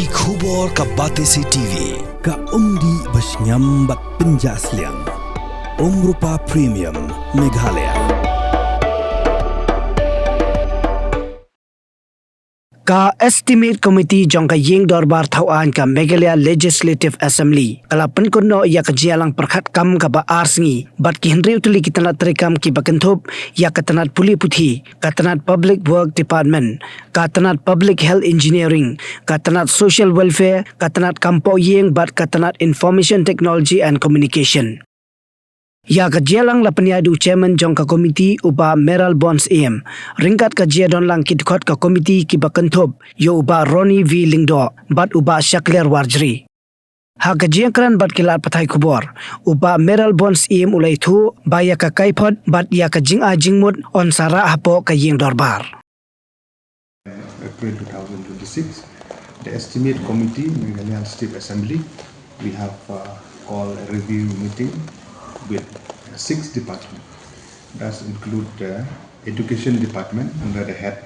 Ki khubor ka Batesi TV. Ka umdi basnyam bat penjaslian. Rupa Premium Meghalaya. Ka Estimate Committee jong ka ying dorbar thauan ka Meghalaya Legislative Assembly kala penkono ya ka jialang perkhat kam ka ba arsingi bat ki hendri utuli ki Tnat rekam ki bakenthop ya ka Tnat puli puthi ka Tnat Public Work Department ka Tnat Public Health Engineering ka Tnat Social Welfare ka Tnat Kampo Ying bat ka Tnat Information Technology and Communication. Ya ka jialang la penyadu chairman jong ka komiti uba Meral Bonds AM ringkat ka jiadon lang kidkot ka komiti ki bakenthop yo uba Roni V Lingdo bat uba Shakler Warjri. Ha ka jiangkran bat kilat pathai kubor uba Meral Bonds AM ulai thu baya ka kaipot bat ya ka jinga jingmut on sara hapo ka ying dorbar. April 2026, the Estimate Committee, Meghalaya State Assembly, we have called a review meeting with 6 departments. That include the Education Department under the head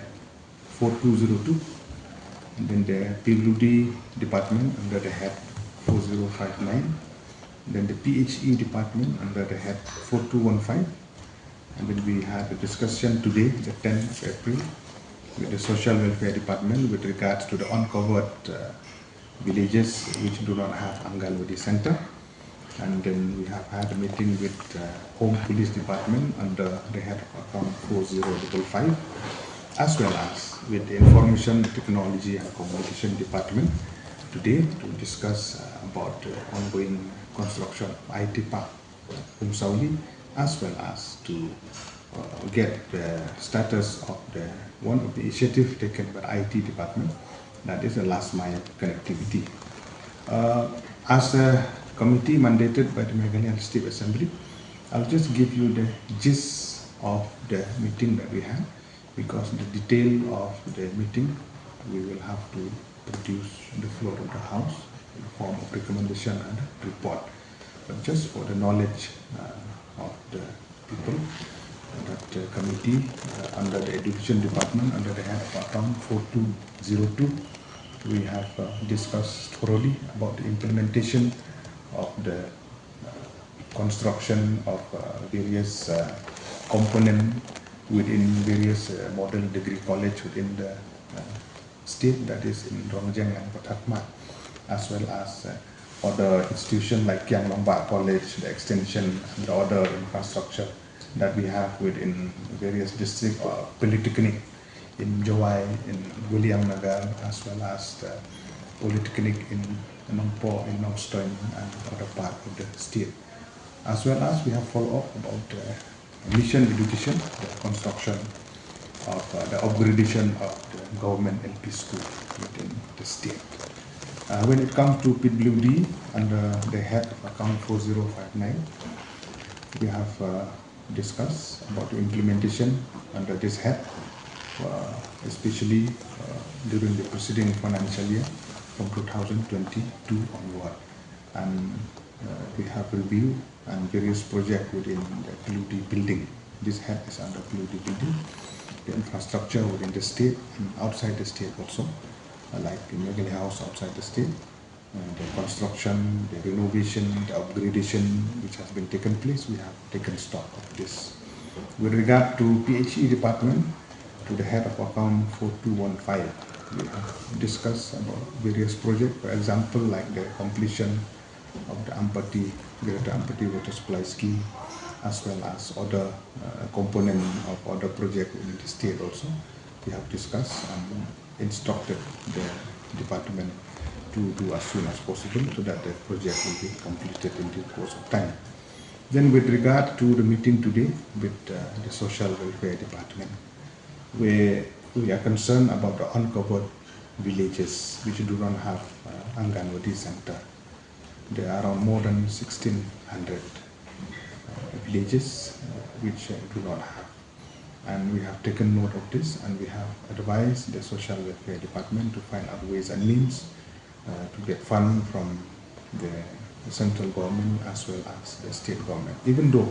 4202, and then the PWD Department under the head 4059, then the PHE Department under the head 4215, and then we had a discussion today, the 10th of April, with the Social Welfare Department with regards to the uncovered villages which do not have Angalwadi Center. And then we have had a meeting with Home Police Department under the head of account 4055, as well as with the Information Technology and Communication Department today to discuss about the ongoing construction of IT Park Umsauli, as well as to get the status of one of the initiatives taken by IT Department, that is the last mile connectivity. As a committee mandated by the Meghalaya State Assembly, I'll just give you the gist of the meeting that we had, because the detail of the meeting we will have to produce on the floor of the House in the form of recommendation and report. But just for the knowledge of the people, that committee under the Education Department under the head of account 4202, we have discussed thoroughly about the implementation of the construction of various components within various model degree college within the state, that is in Romajang and Tnat, as well as other institutions like Kiang Lombard College, the extension and the other infrastructure that we have within various districts, polytechnic in Jawai, in William Nagar, as well as the polytechnic in Nongpo, in Nongstoin, and other part of the state. As well as we have follow up about mission education, the construction of the upgradation of the government LP school within the state. When it comes to PWD under the head of account 4059, we have discussed about the implementation under this head, especially during the preceding financial year from 2022 onward, and we have reviewed and various projects within the PWD building. This head is under PWD building, the infrastructure within the state and outside the state also, like the Meghalaya House outside the state, the construction, the renovation, the upgradation which has been taken place. We have taken stock of this. With regard to PHE department, to the head of account 4215, we have discussed about various projects, for example, like the completion of the Greater Ampati water supply scheme, as well as other component of other projects in the state also. We have discussed and instructed the department to do as soon as possible so that the project will be completed in due course of time. Then with regard to the meeting today with the Social Welfare Department, where we are concerned about the uncovered villages which do not have Anganwadi Center. There are around more than 1,600 villages which do not have. And we have taken note of this, and we have advised the Social Welfare Department to find out ways and means to get funds from the central government as well as the state government. Even though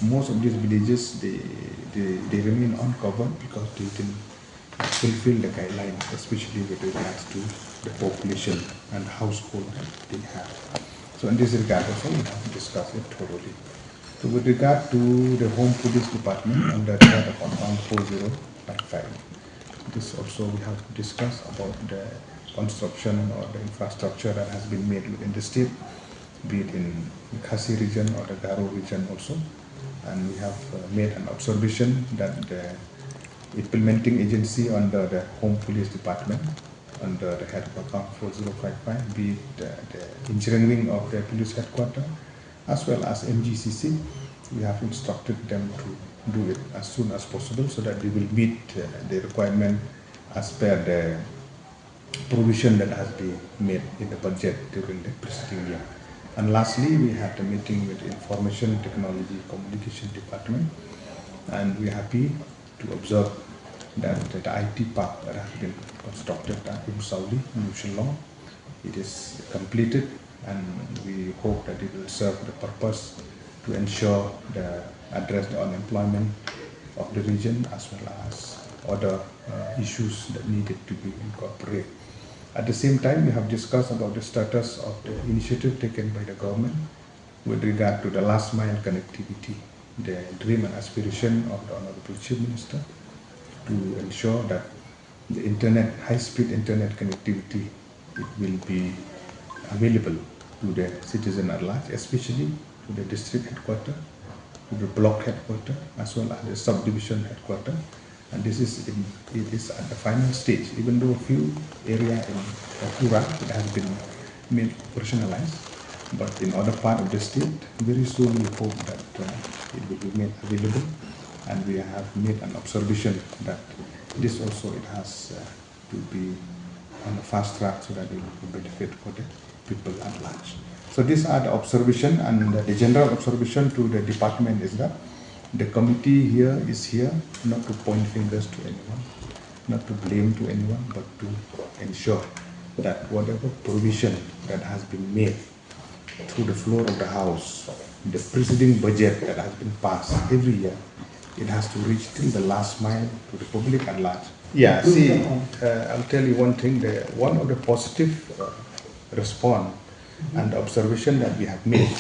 most of these villages they remain uncovered because they didn't fulfill the guidelines, especially with regards to the population and household that they have. So in this regard also we have discussed it thoroughly. So with regard to the Home Police Department under the head of account 4055, this also we have discussed about the construction or the infrastructure that has been made within the state, be it in the Khasi region or the Garo region also. And we have made an observation that the implementing agency under the Home Police Department, under the head of account 4055, be it the engineering of the police headquarters, as well as MGCC, we have instructed them to do it as soon as possible so that they will meet the requirement as per the provision that has been made in the budget during the preceding year. And lastly, we had a meeting with the Information Technology Communication Department, and we are happy to observe that the IT park that has been constructed at Sauli, New Shillong, it is completed, and we hope that it will serve the purpose to ensure address the unemployment of the region as well as other issues that needed to be incorporated. At the same time, we have discussed about the status of the initiative taken by the government with regard to the last mile connectivity, the dream and aspiration of the Honorable Chief Minister to ensure that the internet, high-speed internet connectivity, it will be available to the citizen at large, especially to the district headquarters, to the block headquarters, as well as the subdivision headquarters. And this is it is at the final stage, even though a few areas in Pura it has been made operationalized, but in other part of the state, very soon we hope that it will be made available, and we have made an observation that this also it has to be on a fast track so that it will benefit for the people at large. So these are the observation, and the general observation to the department is that the committee here is here not to point fingers to anyone, not to blame to anyone, but to ensure that whatever provision that has been made through the floor of the House, the preceding budget that has been passed every year, it has to reach till the last mile to the public at large. Yeah, see, I'll tell you one thing, one of the positive response and observation that we have made,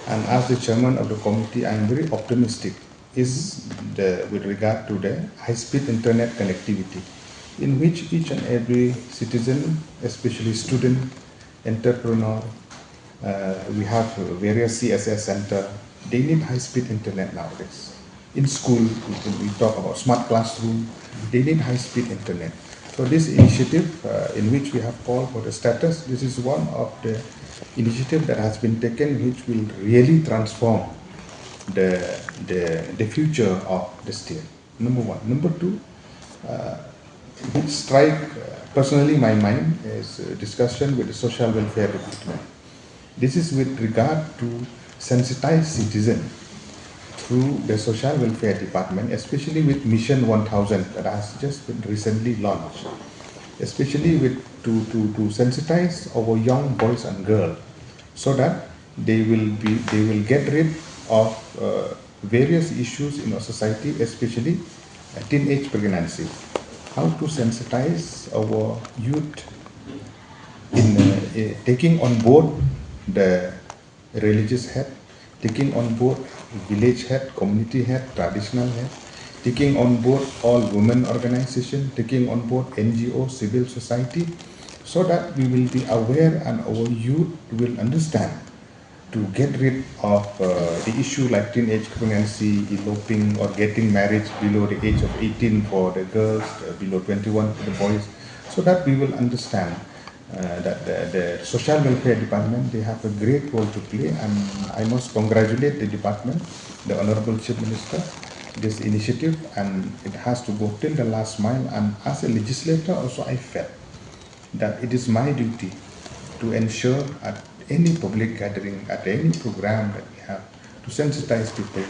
and as the chairman of the committee, I am very optimistic, is with regard to the high-speed internet connectivity, in which each and every citizen, especially student, entrepreneur, we have various CSS center, they need high-speed internet nowadays. In school, we talk about smart classroom, they need high-speed internet. So this initiative, in which we have called for the status, this is one of the initiatives that has been taken, which will really transform the future of the state. Number one. Number two, which strike personally my mind is a discussion with the social welfare department. This is with regard to sensitize citizen through the social welfare department, especially with Mission 1000 that has just been recently launched, especially with to sensitize our young boys and girls so that they will get rid of various issues in our society, especially teenage pregnancy. How to sensitize our youth in taking on board the religious head, taking on board village head, community head, traditional head, taking on board all women organizations, taking on board NGO, civil society, so that we will be aware and our youth will understand to get rid of the issue like teenage pregnancy, eloping, or getting married below the age of 18 for the girls, below 21 for the boys, so that we will understand that the social welfare department, they have a great role to play, and I must congratulate the department, the Honorable Chief Minister, this initiative, and it has to go till the last mile. And as a legislator also, I felt that it is my duty to ensure at any public gathering, at any program that we have, to sensitize people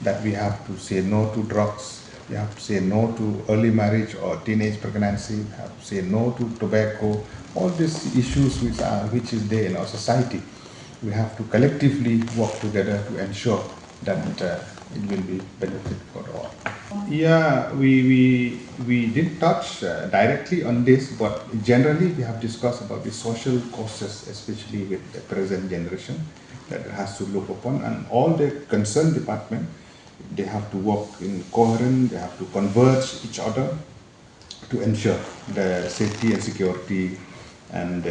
that we have to say no to drugs, we have to say no to early marriage or teenage pregnancy, we have to say no to tobacco, all these issues which is there in our society. We have to collectively work together to ensure that it will be benefit for all. Yeah, we did touch directly on this, but generally we have discussed about the social causes, especially with the present generation, that it has to look upon, and all the concerned department, they have to work in coherent, they have to converge each other to ensure the safety and security and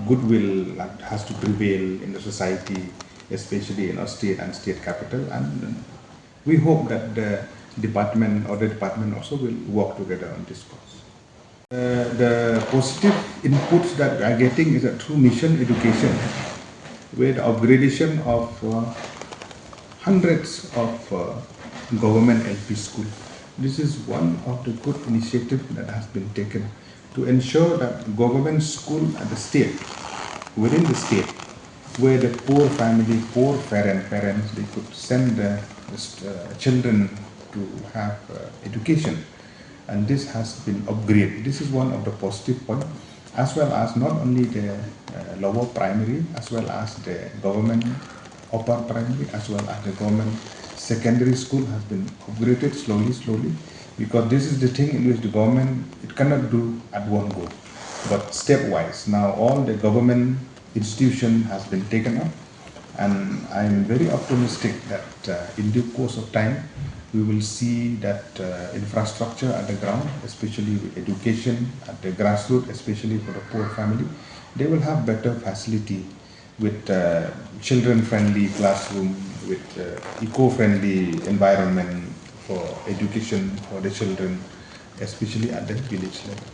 goodwill that has to prevail in the society, especially in our state and state capital. And we hope that the department or the department also will work together on this cause. The positive inputs that we are getting is that through mission education, with upgradation of hundreds of government LP schools. This is one of the good initiatives that has been taken to ensure that government school at the state, within the state, where the poor family, poor parents, they could send their children to have education. And this has been upgraded. This is one of the positive points, as well as not only the lower primary, as well as the government upper primary, as well as the government secondary school has been upgraded slowly, because this is the thing in which the government, it cannot do at one go, but stepwise. Now all the government institution has been taken up, and I'm very optimistic that in due course of time, we will see that infrastructure at the ground, especially with education at the grassroots, especially for the poor family, they will have better facility with children-friendly classroom, with eco-friendly environment for education for the children, especially at the village level.